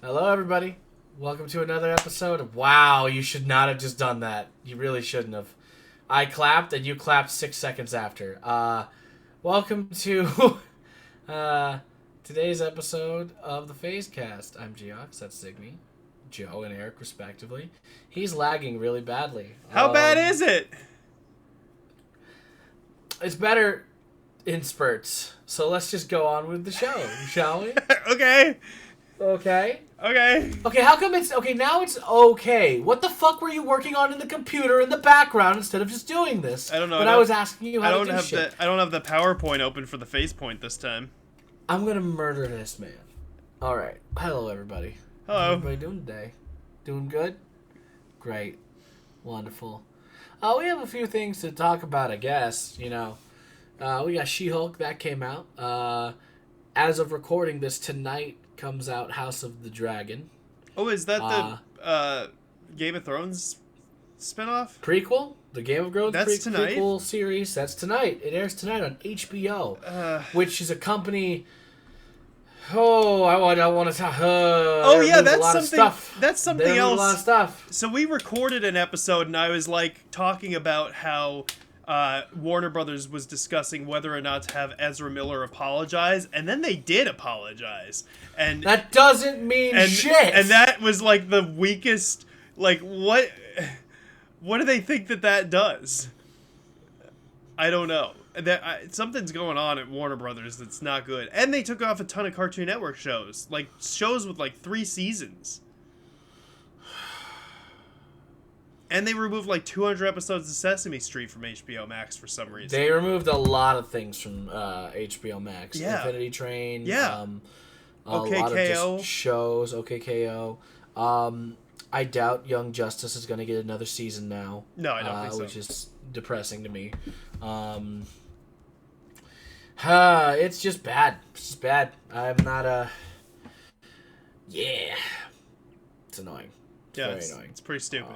Hello, everybody. Welcome to another episode. Wow, you should not have just done that. You really shouldn't have. I clapped, and you clapped 6 seconds after. Welcome to today's episode of the PhazeCast. I'm Jeox, that's Xygni, Joe, and Eric, respectively. He's lagging really badly. How bad is it? It's better in spurts. So let's just go on with the show, shall we? Okay. Okay. Okay, how come it's... Okay, now it's okay. What the fuck were you working on in the computer in the background instead of just doing this? I don't know. But I was asking you how to do shit. I don't have the PowerPoint open for the face point this time. I'm gonna murder this man. Alright. Hello, everybody. Hello. How's everybody doing today? Doing good? Great. Wonderful. We have a few things to talk about, I guess. You know, we got She-Hulk. That came out. As of recording this, tonight comes out House of the Dragon. Oh, is that the Game of Thrones spinoff? Prequel? The Game of Thrones tonight? prequel series. That's tonight. It airs tonight on HBO, which is a company... Oh, I want to talk... oh, yeah, that's something... Stuff. That's something else. A lot of stuff. So we recorded an episode, and I was, like, talking about how... Warner Brothers was discussing whether or not to have Ezra Miller apologize, and then they did apologize. And that doesn't mean shit. And that was like the weakest. Like, what do they think that does? I don't know. Something's going on at Warner Brothers that's not good. And they took off a ton of Cartoon Network shows, like shows with like 3 seasons. And they removed like 200 episodes of Sesame Street from HBO Max for some reason. They removed a lot of things from HBO Max. Yeah. Infinity Train. Yeah. A lot of just shows. OKKO. I doubt Young Justice is going to get another season now. No, I don't think so. Which is depressing to me. It's just bad. It's just bad. I'm not a... Yeah. It's annoying. It's very annoying. It's pretty stupid.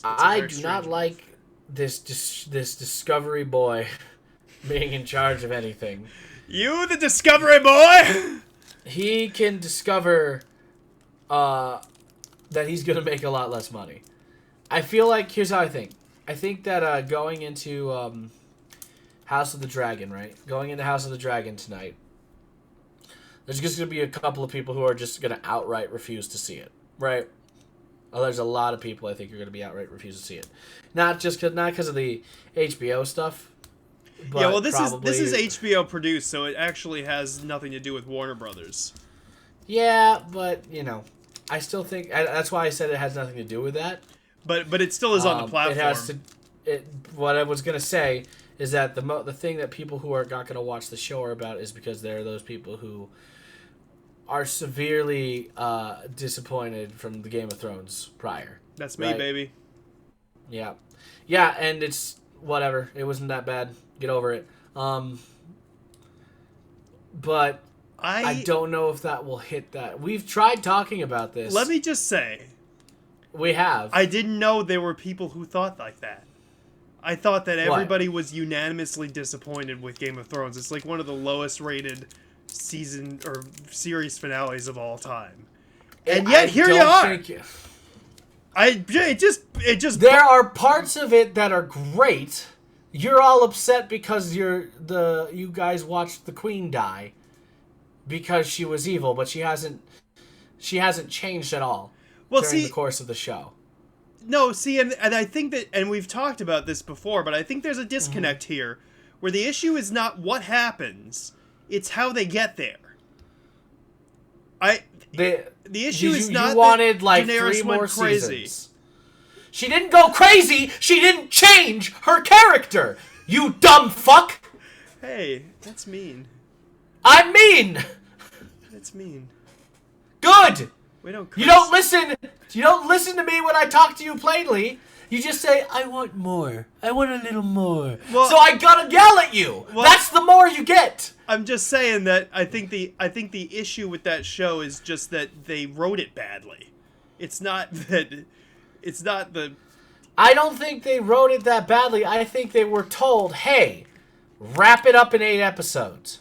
I do not like this Discovery boy being in charge of anything. You, the Discovery boy? He can discover that he's going to make a lot less money. I feel like, here's how I think. I think that going into House of the Dragon, right? Going into House of the Dragon tonight, there's just going to be a couple of people who are just going to outright refuse to see it, right? Oh, there's a lot of people I think are going to be outright refuse to see it, not because of the HBO stuff. But yeah, well, this is HBO produced, so it actually has nothing to do with Warner Brothers. Yeah, but you know, I still think that's why I said it has nothing to do with that. But it still is on the platform. It has to. What I was going to say is that the thing that people who are not going to watch the show are about is because there are those people who are severely disappointed from the Game of Thrones prior. That's me, right? Baby. Yeah. Yeah, and it's whatever. It wasn't that bad. Get over it. But I don't know if that will hit that. We've tried talking about this. Let me just say. We have. I didn't know there were people who thought like that. I thought that everybody was unanimously disappointed with Game of Thrones. It's like one of the lowest rated season or series finales of all time, and yet here you are. It just there are parts of it that are great. You're all upset because you guys watched the Queen die because she was evil, but she hasn't changed at all during the course of the show. No, see, and I think that, and we've talked about this before, but I think there's a disconnect here where the issue is not what happens. It's how they get there. The issue is not you wanted like Daenerys 3 more went crazy. Seasons. She didn't go crazy. She didn't change her character. You dumb fuck. Hey, that's mean. I'm mean. That's mean. Good. We don't. You don't listen. You don't listen to me when I talk to you plainly. You just say, I want more. I want a little more. Well, so I gotta yell at you. Well, that's the more you get. I'm just saying that I think the issue with that show is just that they wrote it badly. It's not the... I don't think they wrote it that badly. I think they were told, hey, wrap it up in 8 episodes.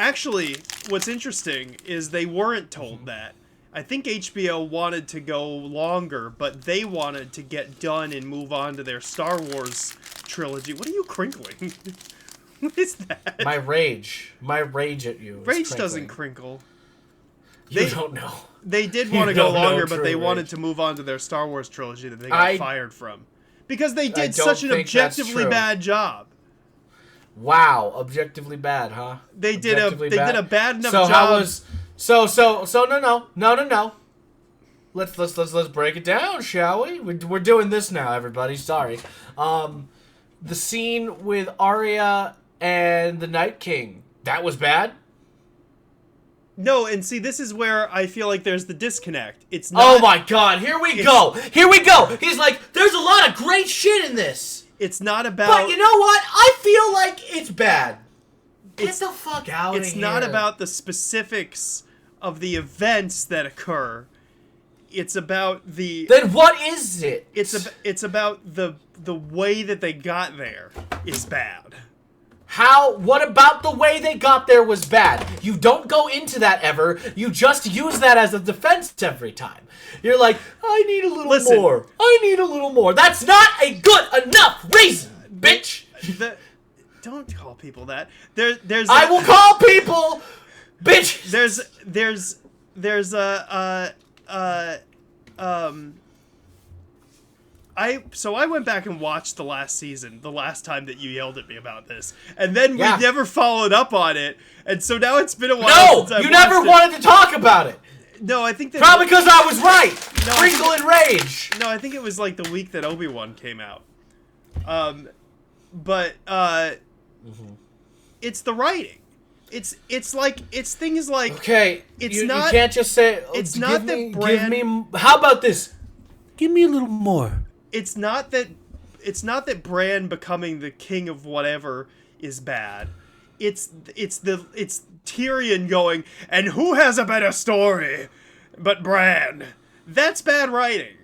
Actually, what's interesting is they weren't told that. I think HBO wanted to go longer, but they wanted to get done and move on to their Star Wars trilogy. What are you crinkling? What is that? My rage at you. Rage doesn't crinkle. You don't know. They did want to go longer, but they wanted to move on to their Star Wars trilogy that they got fired from. Because they did such an objectively bad job. Wow, objectively bad, huh? They did a bad enough job. No. Let's break it down, shall we? We're doing this now, everybody. Sorry. The scene with Arya and the Night King, that was bad. No, and see, this is where I feel like there's the disconnect. It's not. Oh my God! Here we go. He's like, there's a lot of great shit in this. It's not about. But you know what? I feel like it's bad. Get the fuck out of here. It's not about the specifics of the events that occur. It's about the. Then what is it? It's about the way that they got there is bad. How? What about the way they got there was bad? You don't go into that ever. You just use that as a defense every time. You're like, I need a little more. I need a little more. That's not a good enough reason, bitch. Don't call people that. There's. I will call people, bitch. There's I went back and watched the last season, the last time that you yelled at me about this, and then we never followed up on it, and so now it's been a while. No, you never wanted to talk about it. No, I think that probably because I was right. Crinkle and rage. No, I think it was like the week that Obi-Wan came out. It's the writing. It's things like okay. You can't just say. It's not that Bran. Give me. How about this? Give me a little more. It's not that Bran becoming the king of whatever is bad. It's Tyrion going, and who has a better story but Bran? That's bad writing.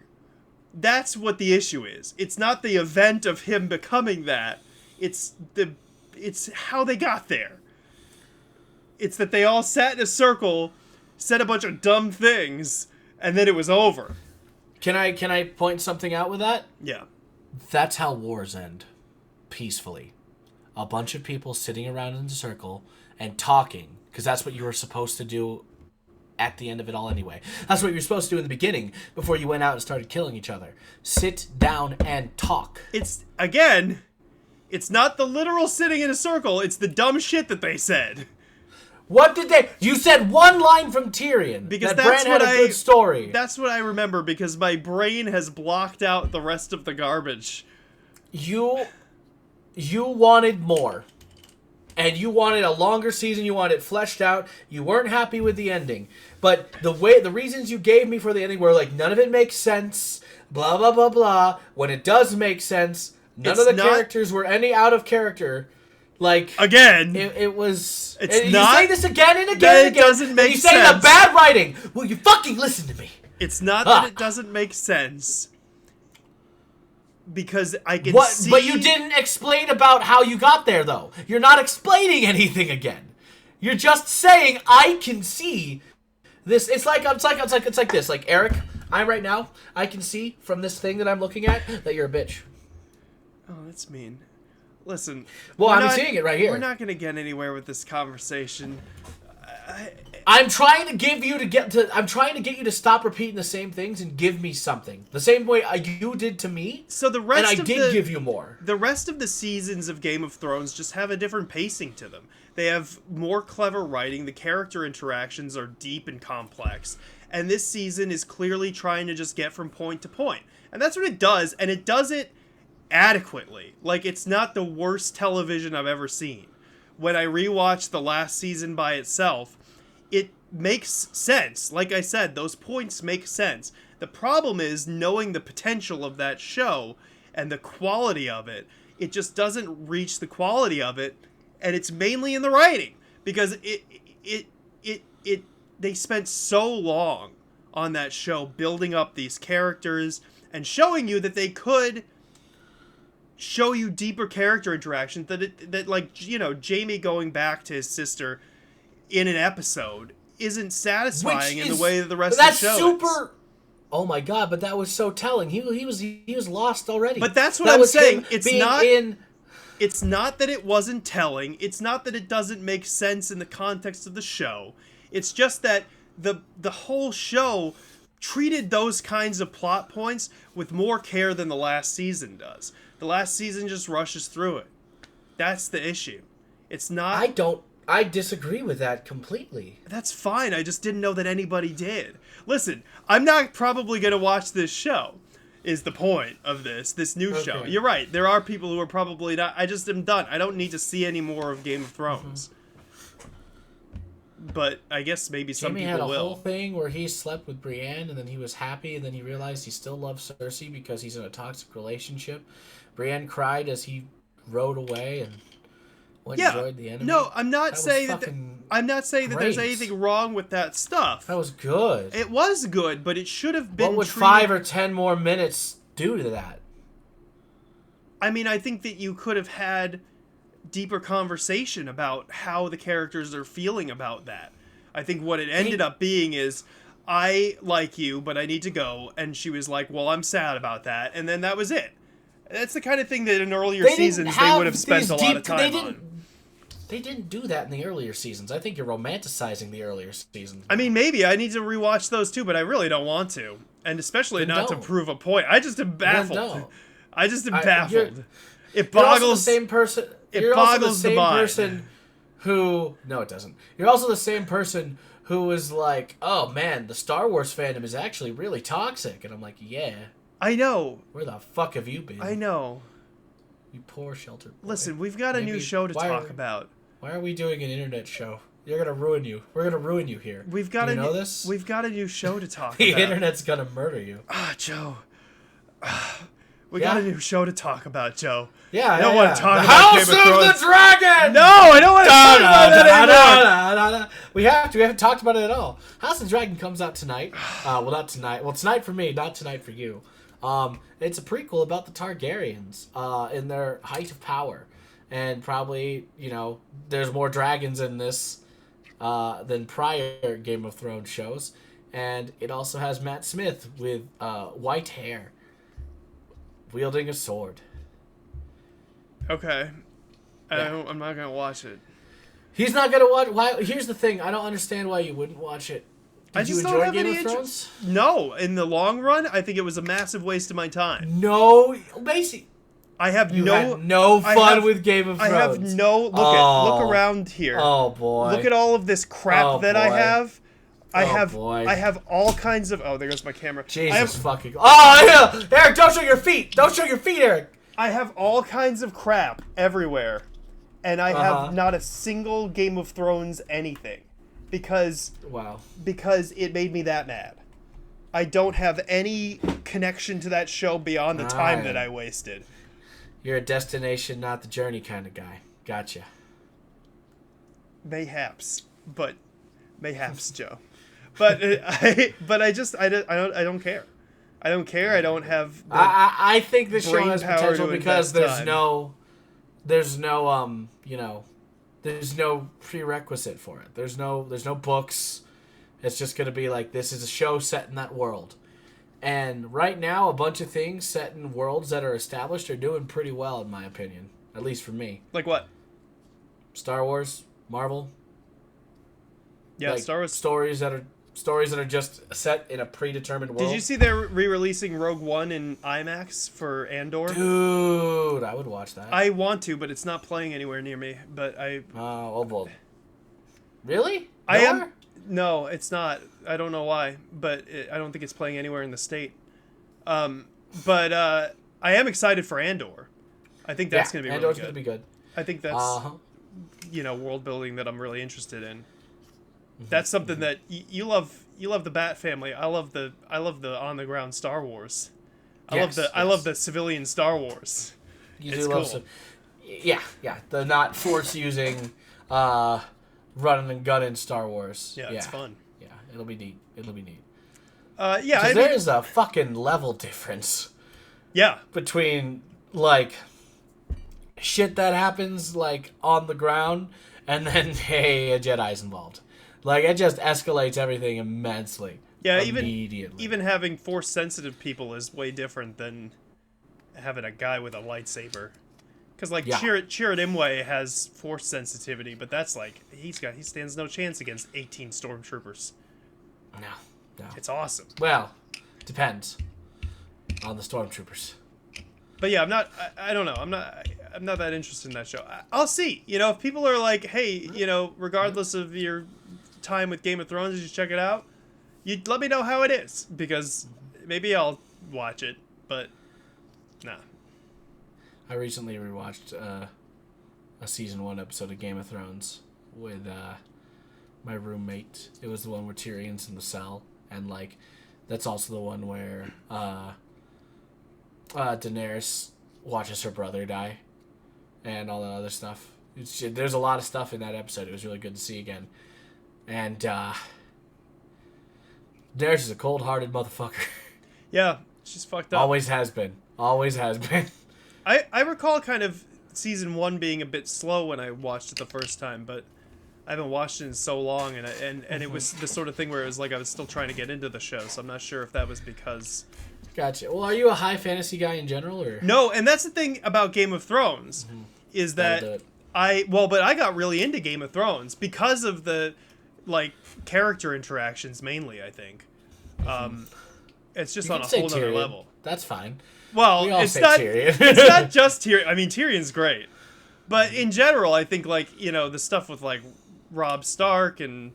That's what the issue is. It's not the event of him becoming that. It's how they got there. It's that they all sat in a circle, said a bunch of dumb things, and then it was over. Can I point something out with that? Yeah. That's how wars end. Peacefully. A bunch of people sitting around in a circle and talking, because that's what you were supposed to do at the end of it all anyway. That's what you were supposed to do in the beginning before you went out and started killing each other. Sit down and talk. It's not the literal sitting in a circle, it's the dumb shit that they said. What did they... You said one line from Tyrion. Because that's Bran had a good story. That's what I remember, because my brain has blocked out the rest of the garbage. You wanted more. And you wanted a longer season. You wanted it fleshed out. You weren't happy with the ending. But the reasons you gave me for the ending were like, none of it makes sense. Blah, blah, blah, blah. When it does make sense, none of the characters were any out of character. Like again, it was. It's you not. You say this again and again and again. It doesn't make sense. You say the bad writing. Will you fucking listen to me? It's not that it doesn't make sense. Because I can see. But you didn't explain about how you got there, though. You're not explaining anything again. You're just saying I can see this. It's like this. Like Eric, right now I can see from this thing that I'm looking at that you're a bitch. Oh, that's mean. Listen. Well, I'm seeing it right here. We're not going to get anywhere with this conversation. I'm trying to get you to stop repeating the same things and give me something. The same way you did to me. So the rest and I did give you more. The rest of the seasons of Game of Thrones just have a different pacing to them. They have more clever writing. The character interactions are deep and complex. And this season is clearly trying to just get from point to point. And that's what it does. And it does it adequately. Like, it's not the worst television I've ever seen. When I rewatched the last season by itself, it makes sense. Like I said, those points make sense. The problem is knowing the potential of that show and the quality of it. It just doesn't reach the quality of it, and it's mainly in the writing because they spent so long on that show building up these characters and showing you that they could show you deeper character interactions that like, you know, Jaime going back to his sister in an episode isn't satisfying in the is, way that the rest of the show That's super. is. Oh my god! But that was so telling. He was lost already. But that's what that I'm was saying. him It's being not. in. It's not that it wasn't telling. It's not that it doesn't make sense in the context of the show. It's just that the whole show treated those kinds of plot points with more care than the last season does. The last season just rushes through it. That's the issue. It's not... I disagree with that completely. That's fine. I just didn't know that anybody did. Listen, I'm not probably going to watch this show, is the point of this new show. You're right. There are people who are probably not... I just am done. I don't need to see any more of Game of Thrones. But I guess maybe some Jamie people had a will. whole thing where he slept with Brienne, and then he was happy, and then he realized he still loves Cersei because he's in a toxic relationship. Brienne cried as he rode away and enjoyed the enemy. No, I'm not saying that. I'm not saying that there's great. anything wrong with that stuff. That was good. It was good, but it should have been. What would treated... 5 or 10 more minutes do to that? I mean, I think that you could have had deeper conversation about how the characters are feeling about that. I think what it ended up being is, I like you, but I need to go. And she was like, well, I'm sad about that. And then that was it. That's the kind of thing that in earlier seasons they would have spent a lot of time on. They didn't do that in the earlier seasons. I think you're romanticizing the earlier seasons. I mean, maybe. I need to rewatch those too, but I really don't want to. And especially Then not don't. to prove a point. I just am baffled. Don't. I just am baffled. It You're also boggles... the same person. It You're also the boggles the same mind. person who... No, it doesn't. You're also the same person who was like, oh man, the Star Wars fandom is actually really toxic. And I'm like, yeah. I know. Where the fuck have you been? I know. You poor sheltered boy. Listen, we've got a new show to talk about. Why are we doing an internet show? You're gonna ruin you. We're gonna ruin you here. We've got Do you know this? We've got a new show to talk The about. internet's gonna murder you. Joe. We got a new show to talk about, Joe. Yeah, I don't want to talk the about House Game of Thrones. the Dragon. No, I don't want to talk about that anymore. We have to. We haven't talked about it at all. House of the Dragon comes out tonight. Well, not tonight. Well, tonight for me, not tonight for you. It's a prequel about the Targaryens in their height of power, and probably there's more dragons in this than prior Game of Thrones shows, and it also has Matt Smith with white hair, wielding a sword. Okay. Yeah. I'm not going to watch it. He's not gonna watch. Why? Here's the thing. I don't understand why you wouldn't watch it. Did you enjoy Game of Thrones? No. In the long run, I think it was a massive waste of my time. No, Macy. I have had no fun with Game of Thrones. I have no... Look around here. Oh, boy. Look at all of this crap that I have. I have all kinds of... Oh, there goes my camera. Jesus fucking... Oh, yeah. Eric, don't show your feet. Don't show your feet, Eric. I have all kinds of crap everywhere. And I have not a single Game of Thrones anything. Because it made me that mad. I don't have any connection to that show beyond the time that I wasted. You're a destination, not the journey kind of guy. Gotcha. Mayhaps, Joe. But I don't care. I don't care. I don't have. I think the show has power potential to because invest there's no prerequisite for it. There's no books. It's just gonna be like, this is a show set in that world. And right now, a bunch of things set in worlds that are established are doing pretty well, in my opinion. At least for me. Like what? Star Wars, Marvel. Yeah, like Star Wars. Stories that are just set in a predetermined world. Did you see they're re-releasing Rogue One in IMAX for Andor? Dude, I would watch that. I want to, but it's not playing anywhere near me. But I. Oh, well. Really? I am. No, it's not. I don't know why, but I don't think it's playing anywhere in the state. But I am excited for Andor. I think that's going to be really good. Andor's going to be good. I think that's world building that I'm really interested in. That's something that you love. You love the Bat family. I love the on the ground Star Wars. I love the civilian Star Wars. You love cool. Yeah. The not force using running and gunning Star Wars. Yeah, it's fun. Yeah, it'll be neat. Yeah, there is a fucking level difference. Yeah. Between like shit that happens like on the ground and then hey, a Jedi's involved. Like, it just escalates everything immensely. Yeah, immediately. even having force sensitive people is way different than having a guy with a lightsaber. Because like Chirrut Imwe has force sensitivity, but that's like he stands no chance against 18 stormtroopers. No. It's awesome. Well, depends on the stormtroopers. But yeah, I don't know. I'm not that interested in that show. I'll see. You know, if people are like, hey, you know, regardless of your time with Game of Thrones, you should check it out. You let me know how it is, because maybe I'll watch it. But nah. I recently rewatched a season 1 episode of Game of Thrones with my roommate. It was the one where Tyrion's in the cell, and like that's also the one where Daenerys watches her brother die, and all that other stuff. There's a lot of stuff in that episode. It was really good to see again, and Daenerys is a cold-hearted motherfucker. Yeah, she's fucked up. Always has been. Always has been. I recall kind of season 1 being a bit slow when I watched it the first time, but I haven't watched it in so long, and it was the sort of thing where it was like I was still trying to get into the show, so I'm not sure if that was because... Gotcha. Well, are you a high fantasy guy in general, or no? And that's the thing about Game of Thrones, is that I got really into Game of Thrones because of the like character interactions mainly. I think it's just on a whole other level. That's fine. Well, it's not. Tyrion. It's not just Tyrion. I mean, Tyrion's great, but in general, I think like you know the stuff with like Robb Stark and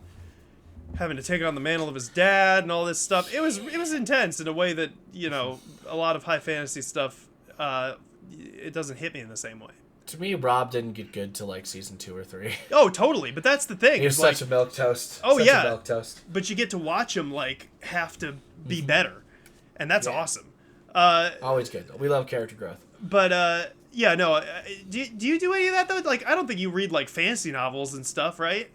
having to take on the mantle of his dad and all this stuff. It was intense in a way that you know a lot of high fantasy stuff. It doesn't hit me in the same way. To me, Robb didn't get good till like season 2 or 3. Oh, totally. But that's the thing. He was such a milquetoast. Oh such yeah, a milquetoast. But you get to watch him like have to be better, and that's awesome. Always good. We love character growth. But yeah, no. Do you do any of that though? Like, I don't think you read like fantasy novels and stuff, right?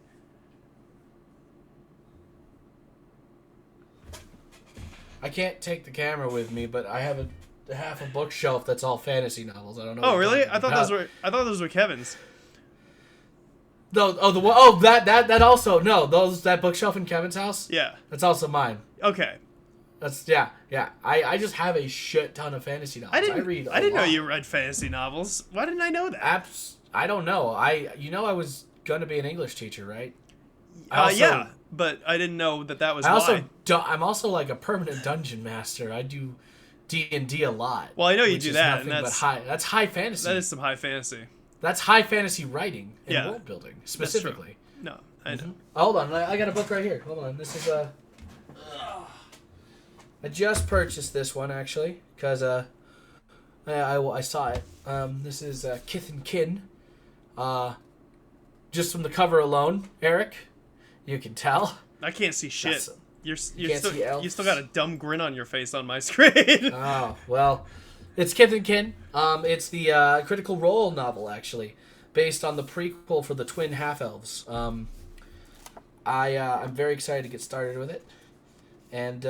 I can't take the camera with me, but I have half a bookshelf that's all fantasy novels. I don't know. Oh really? I thought those were Kevin's. That also no. That bookshelf in Kevin's house. Yeah. That's also mine. Okay. That's yeah. I just have a shit ton of fantasy novels. I didn't know you read fantasy novels. Why didn't I know that? I don't know. I was gonna be an English teacher, right? Yeah, but I didn't know that was why. I'm also like a permanent dungeon master. I do D&D a lot. Well, I know you do that, and that's high fantasy. That is some high fantasy. That's high fantasy writing and world building specifically. No, I know. Hold on, I got a book right here. Hold on, this is I just purchased this one actually because I saw it. This is Kith and Kin. Just from the cover alone, Eric, you can tell. I can't see shit. You still got a dumb grin on your face on my screen. Oh well, it's Kith and Kin. It's the Critical Role novel actually, based on the prequel for the twin half-elves. I'm very excited to get started with it, and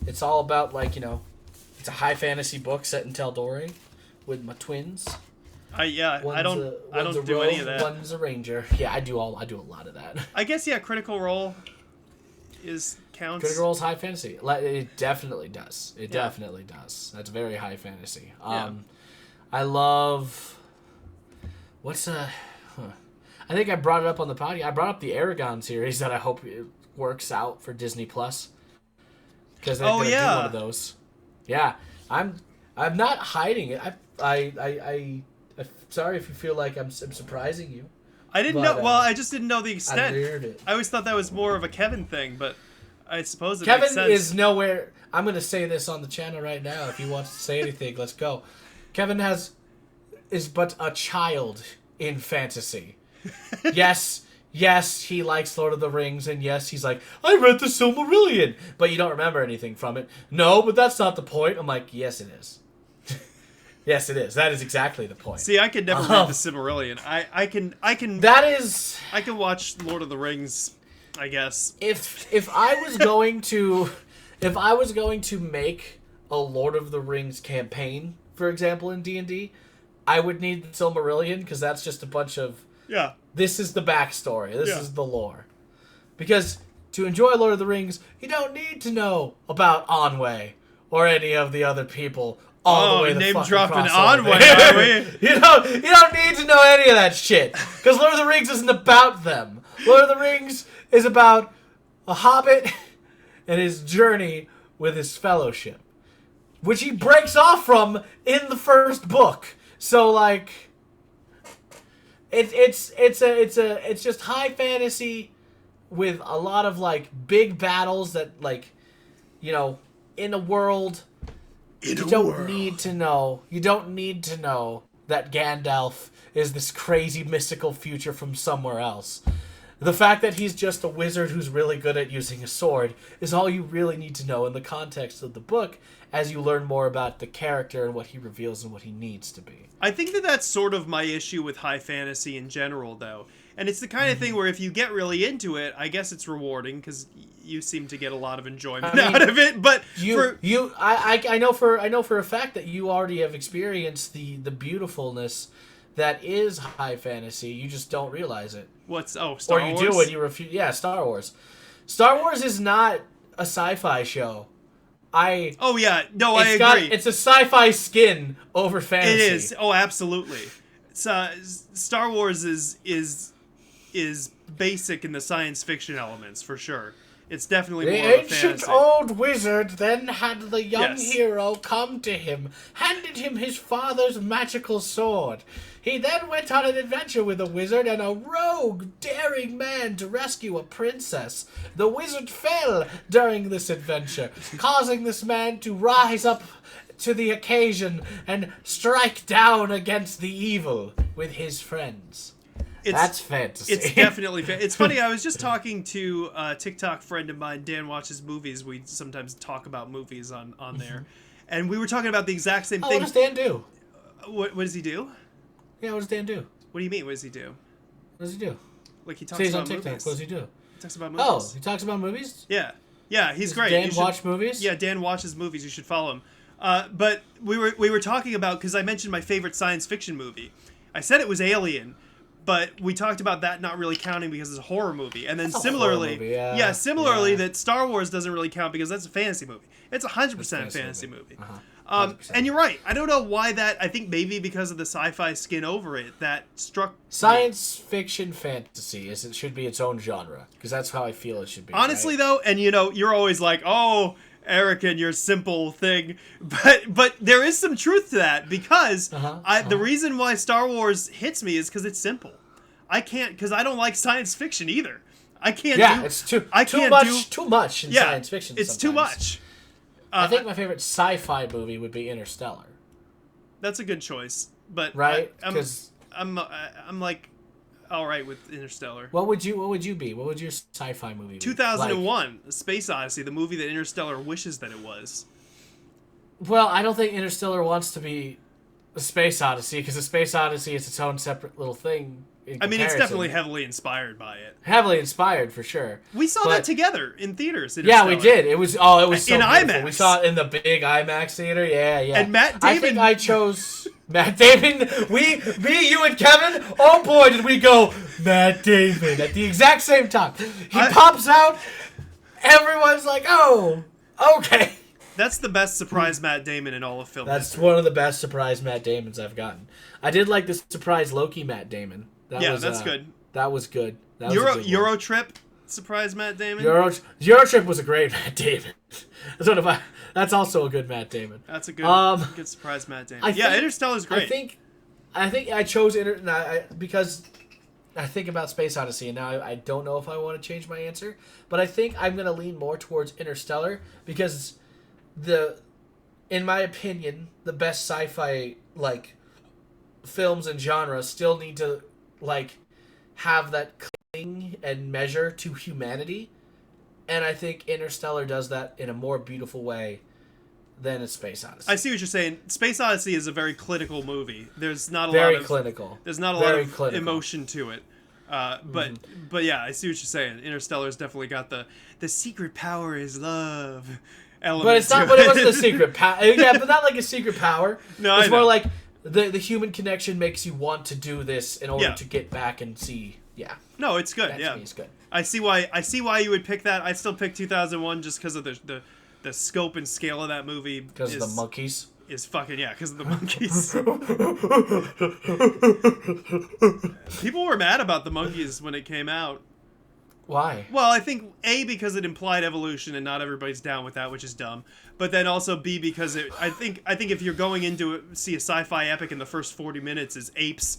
it's all about like it's a high fantasy book set in Tal'Dorei with my twins. I don't do any of that. One's a ranger. Yeah, I do a lot of that. I guess Critical Role counts. Critical Role is high fantasy. It definitely does. It definitely does. That's very high fantasy. I love. I think I brought it up on the podcast. I brought up the Aragon series that I hope it works out for Disney Plus. Because they're gonna do one of those. Yeah, I'm not hiding it. I'm sorry if you feel like I'm surprising you. I didn't know. Well, I just didn't know the extent. I mirrored it. I always thought that was more of a Kevin thing, but I suppose it Kevin makes sense. is nowhere. I'm going to say this on the channel right now. If he wants to say anything, let's go. Kevin is but a child in fantasy. Yes, he likes Lord of the Rings, and yes, he's like, I read the Silmarillion, but you don't remember anything from it. No, but that's not the point. I'm like, yes, it is. Yes, it is. That is exactly the point. See, I could never read the Silmarillion. I can. I can watch Lord of the Rings, I guess. If I was going to make a Lord of the Rings campaign, for example, in D&D, I would need the Silmarillion because that's just a bunch of Yeah. This is the backstory. This is the lore. Because to enjoy Lord of the Rings, you don't need to know about Onway or any of the other people all the way the name fucking dropping crossover. Onway. You don't need to know any of that shit. Because Lord of the Rings isn't about them. Lord of the Rings is about a hobbit and his journey with his fellowship, which he breaks off from in the first book. So like, it's just high fantasy with a lot of like big battles that like, you know, in a world you don't need to know. You don't need to know that Gandalf is this crazy mystical future from somewhere else. The fact that he's just a wizard who's really good at using a sword is all you really need to know in the context of the book as you learn more about the character and what he reveals and what he needs to be. I think that that's sort of my issue with high fantasy in general, though. And it's the kind of thing where if you get really into it, I guess it's rewarding because you seem to get a lot of enjoyment out of it. But I know for a fact that you already have experienced the beautifulness that is high fantasy. You just don't realize it. Star Wars? Or you do when you refuse. Yeah, Star Wars. Star Wars is not a sci-fi show. I agree. It's a sci-fi skin over fantasy. It is. Oh, absolutely. Star Wars is basic in the science fiction elements for sure. It's definitely more of a fantasy. The ancient old wizard then had the young hero come to him, handed him his father's magical sword. He then went on an adventure with a wizard and a rogue, daring man to rescue a princess. The wizard fell during this adventure, causing this man to rise up to the occasion and strike down against the evil with his friends. That's fantasy. It's definitely It's funny, I was just talking to a TikTok friend of mine, Dan Watches Movies. We sometimes talk about movies on there. And we were talking about the exact same thing. What does Dan do? What does he do? Yeah, what does Dan do? What do you mean, what does he do? What does he do? Like he talks about on TikTok. movies. What does he do? He talks about movies. Oh, he talks about movies? Yeah. Yeah, he's great. Dan watch movies? Yeah, Dan watches movies. You should follow him. But we were talking about, because I mentioned my favorite science fiction movie. I said it was Alien, but we talked about that not really counting because it's a horror movie. And then similarly, that Star Wars doesn't really count because that's a fantasy movie. It's 100% a fantasy movie. And you're right. I don't know why that. I think maybe because of the sci-fi skin over it that struck. Science fiction fantasy it should be its own genre because that's how I feel it should be. Honestly, though, and you're always like, oh, Eric and your simple thing, but there is some truth to that because the reason why Star Wars hits me is because it's simple. I can't because I don't like science fiction either. I can't. Yeah, it's too much in science fiction. It's too much. I think my favorite sci-fi movie would be Interstellar. That's a good choice, but because I'm like all right with Interstellar. What would you be? What would your sci-fi movie be? 2001, A Space Odyssey, the movie that Interstellar wishes that it was. Well, I don't think Interstellar wants to be a Space Odyssey because a Space Odyssey is its own separate little thing. I mean, it's definitely heavily inspired by it. Heavily inspired, for sure. We saw that together in theaters. Yeah, we did. It was so in beautiful. IMAX. We saw it in the big IMAX theater. Yeah. And Matt Damon. I think I chose Matt Damon. Me, you, and Kevin. Oh boy, did we go Matt Damon at the exact same time. He pops out. Everyone's like, "Oh, okay." That's the best surprise Matt Damon in all of film. That's one of the best surprise Matt Damons I've gotten. I did like the surprise Loki Matt Damon. That's good. That was good. That was Eurotrip surprise Matt Damon. Eurotrip was a great Matt Damon. That's also a good Matt Damon. That's a good surprise Matt Damon. Interstellar's great. I think I chose because I think about Space Odyssey, and now I don't know if I want to change my answer, but I think I'm gonna lean more towards Interstellar because in my opinion, the best sci-fi films and genres still need to have that cling and measure to humanity, and I think Interstellar does that in a more beautiful way than a Space Odyssey. I see what you're saying. Space Odyssey is a very clinical movie. There's not a very lot of clinical. There's not a lot of emotion to it. But yeah, I see what you're saying. Interstellar's definitely got the secret power is love element. But it's not. But it wasn't a secret power. Yeah, but not like a secret power. No, it's more like the human connection makes you want to do this in order to get back and see. Yeah. No, it's good. That yeah, to me is good. I see why you would pick that. I still pick 2001 just because of the scope and scale of that movie. Because of the monkeys. Is fucking because of the monkeys. People were mad about the monkeys when it came out. Why? Well, I think A, because it implied evolution and not everybody's down with that, which is dumb. But then also B, because I think if you're going into see a sci-fi epic and the first 40 minutes is apes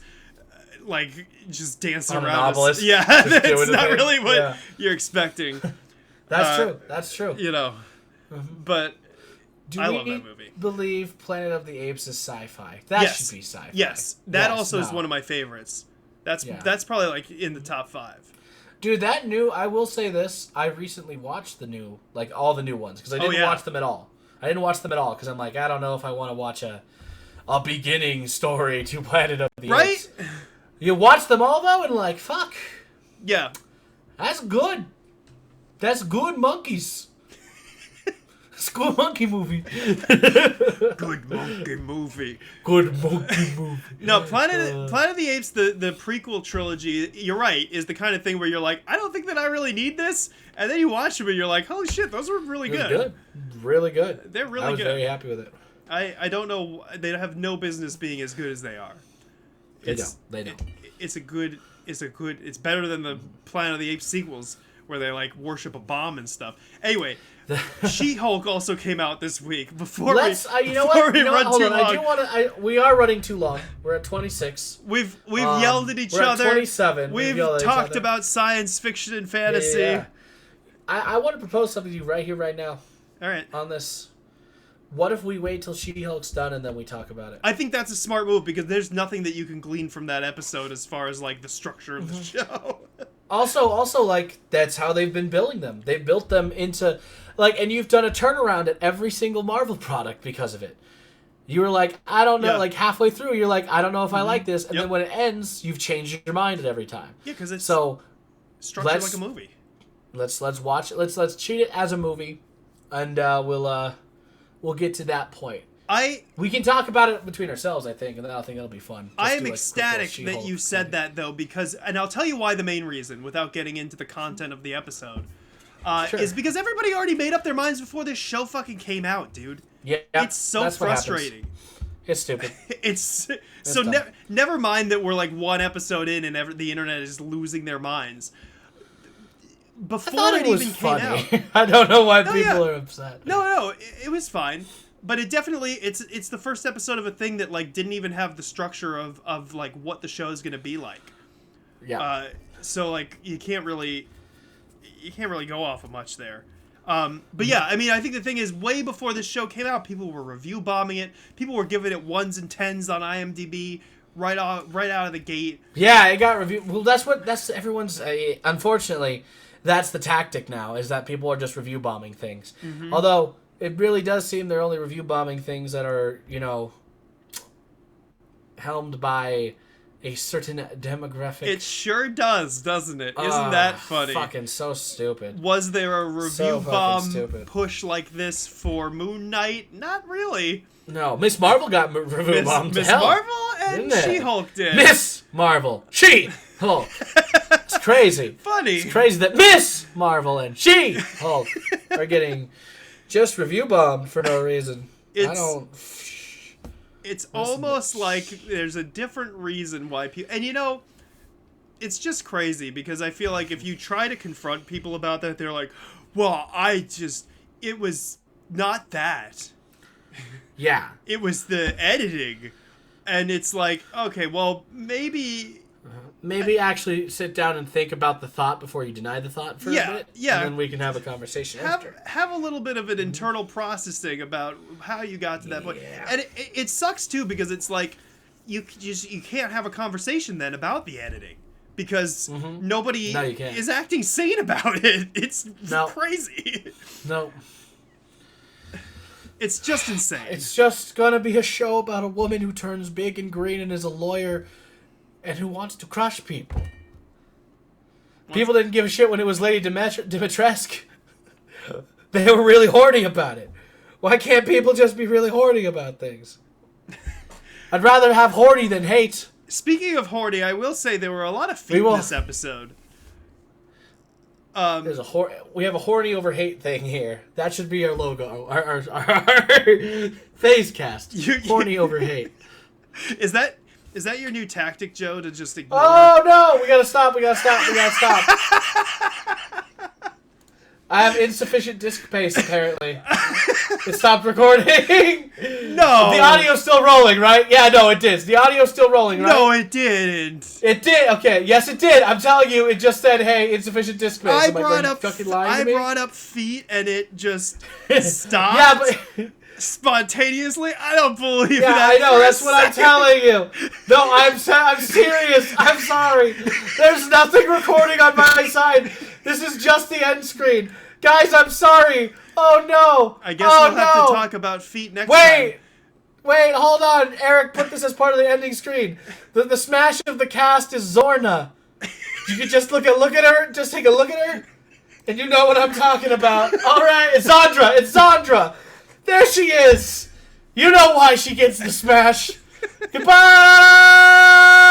like just dancing around. Yeah, it's not really what you're expecting. That's true. You know, but I love that movie. Believe Planet of the Apes is sci-fi. That should be sci-fi. Yes, that also is one of my favorites. That's probably like in the top 5. Dude, I will say this, I recently watched all the new ones, because I didn't watch them at all. I didn't watch them at all, because I'm like, I don't know if I want to watch a beginning story to Planet of the Apes. Right? You watch them all, though, and like, fuck. Yeah. That's good. That's good monkeys. It's a good monkey movie. Good monkey movie. Good monkey movie. No, Planet of the Apes, the prequel trilogy, you're right, is the kind of thing where you're like, I don't think that I really need this. And then you watch them and you're like, holy shit, those were really good. Really good. They're really good. I was very happy with it. I don't know. They have no business being as good as they are. They don't. It's better than the Planet of the Apes sequels where they like worship a bomb and stuff. Anyway, She-Hulk also came out this week. We run too long. We are running too long. We're at 26. We've yelled at each other. We're at 27. We've talked about science fiction and fantasy. Yeah. I want to propose something to you right here, right now. All right. On this. What if we wait till She-Hulk's done and then we talk about it? I think that's a smart move because there's nothing that you can glean from that episode as far as like the structure of the show. Also, like, that's how they've been building them. They've built them into, like, and you've done a turnaround at every single Marvel product because of it. You were like, I don't know, like, halfway through, you're like, I don't know if I like this. And then when it ends, you've changed your mind at every time. Yeah, because it's structured like a movie. Let's watch it. Let's treat it as a movie, and we'll get to that point. We can talk about it between ourselves, I think, and I think that'll be fun. I am ecstatic that you said that, though, because, and I'll tell you why the main reason, without getting into the content of the episode, is because everybody already made up their minds before this show fucking came out, dude. Yeah, it's so frustrating. It's stupid. It's so never mind that we're like one episode in and the internet is losing their minds. Before it even came out, I don't know why people are upset. No, it was fine. But it definitely it's the first episode of a thing that like didn't even have the structure of like what the show is going to be like. Yeah. So like you can't really go off of much there. But yeah, I mean, I think the thing is, way before this show came out, people were review bombing it. People were giving it 1s and 10s on IMDb right out of the gate. Yeah, it got reviewed. Well, that's everyone's. Unfortunately, that's the tactic now. Is that people are just review bombing things. Mm-hmm. Although it really does seem they're only review bombing things that are, helmed by a certain demographic. It sure does, doesn't it? Isn't that funny? Fucking so stupid. Was there a review bomb push like this for Moon Knight? Not really. No, Miss Marvel got review bombed. Miss Marvel and She-Hulk did. Miss Marvel, She-Hulk. It's crazy. Funny. It's crazy that Miss Marvel and She-Hulk are getting just review bombed for no reason. It's almost like there's a different reason why people... And, it's just crazy because I feel like if you try to confront people about that, they're like, well, it was not that. Yeah. It was the editing. And it's like, okay, well, maybe actually sit down and think about the thought before you deny the thought for a bit. Yeah. And then we can have a conversation after. Have a little bit of an internal processing about how you got to that point. And it sucks, too, because it's like you can't have a conversation then about the editing. Because nobody is acting sane about it. It's crazy. No. It's just insane. It's just going to be a show about a woman who turns big and green and is a lawyer and who wants to crush people. People didn't give a shit when it was Lady Dimitrescu. They were really horny about it. Why can't people just be really horny about things? I'd rather have horny than hate. Speaking of horny, I will say there were a lot of feet in this episode. We have a horny over hate thing here. That should be our logo. Our PhazeCast. Horny over hate. Is that your new tactic, Joe, to just ignore? Oh no! We gotta stop. I have insufficient disk space, apparently. It stopped recording. No. The audio's still rolling, right? Yeah, no, it did. The audio's still rolling, right? No, it didn't. It did. Okay, yes, it did. I'm telling you, it just said, "Hey, insufficient disk space." I brought up feet, and it just stopped. Yeah, but spontaneously. I don't believe yeah, that. I know. That's what I'm telling you. No, I'm serious. I'm sorry. There's nothing recording on my side. This is just the end screen. Guys, I'm sorry. Oh, no. I guess we'll have to talk about feet next time. Wait, hold on. Eric put this as part of the ending screen. The smash of the cast is Zorna. You could just look at her. Just take a look at her. And you know what I'm talking about. All right, it's Zandra. There she is. You know why she gets the smash. Goodbye.